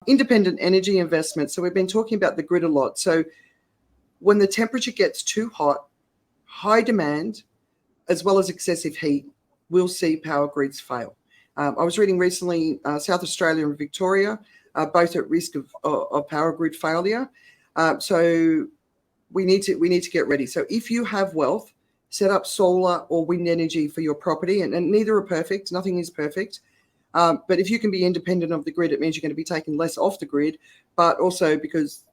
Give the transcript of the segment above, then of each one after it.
independent energy investment. So we've been talking about the grid a lot. So when the temperature gets too hot, high demand, as well as excessive heat, we'll see power grids fail. I was reading recently, South Australia and Victoria are both at risk of power grid failure. So we need to get ready. So if you have wealth, set up solar or wind energy for your property, and neither are perfect. Nothing is perfect. But if you can be independent of the grid, it means you're going to be taking less off the grid, but also because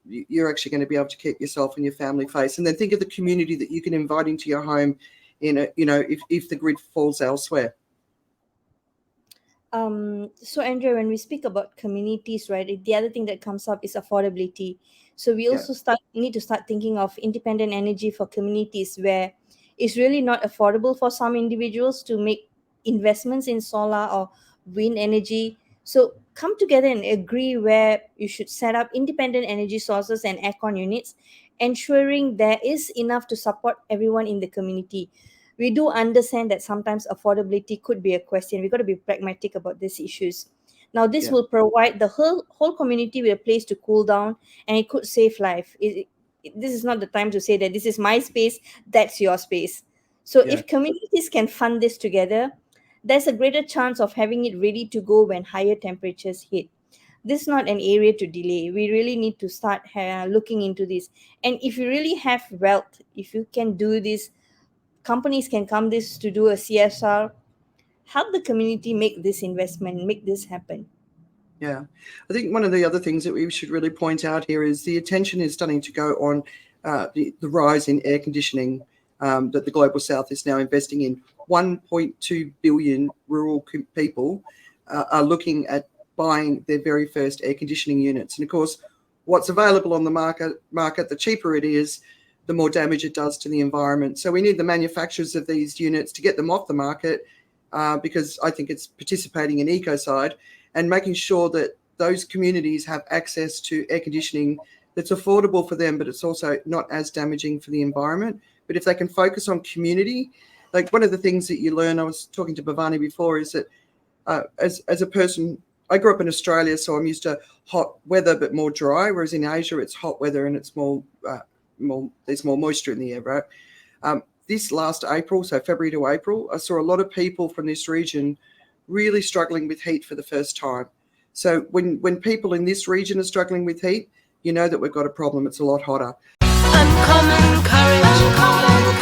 you're actually going to be able to keep yourself and your family face. And then think of the community that you can invite into your home if the grid falls elsewhere. So Andrea, when we speak about communities, right, the other thing that comes up is affordability. So we also need to start thinking of independent energy for communities where it's really not affordable for some individuals to make investments in solar or wind energy. So come together and agree where you should set up independent energy sources and aircon units, ensuring there is enough to support everyone in the community. We do understand that sometimes affordability could be a question. We've got to be pragmatic about these issues. Now, this will provide the whole community with a place to cool down, and it could save life. This is not the time to say that this is my space, that's your space. So if communities can fund this together, there's a greater chance of having it ready to go when higher temperatures hit. This is not an area to delay. We really need to start looking into this. And if you really have wealth, if you can do this, companies can come this to do a CSR, help the community make this investment, make this happen. Yeah, I think one of the other things that we should really point out here is the attention is starting to go on the rise in air conditioning that the Global South is now investing in. 1.2 billion rural people are looking at buying their very first air conditioning units. And of course, what's available on the market, the cheaper it is, the more damage it does to the environment. So we need the manufacturers of these units to get them off the market because I think it's participating in ecocide and making sure that those communities have access to air conditioning that's affordable for them, but it's also not as damaging for the environment. But if they can focus on community, like one of the things that you learn, I was talking to Bhavani before, is that as a person, I grew up in Australia, so I'm used to hot weather but more dry, whereas in Asia it's hot weather and it's more there's more moisture in the air, right? This last April, so February to April, I saw a lot of people from this region really struggling with heat for the first time. So when people in this region are struggling with heat, you know that we've got a problem. It's a lot hotter. Uncommon courage.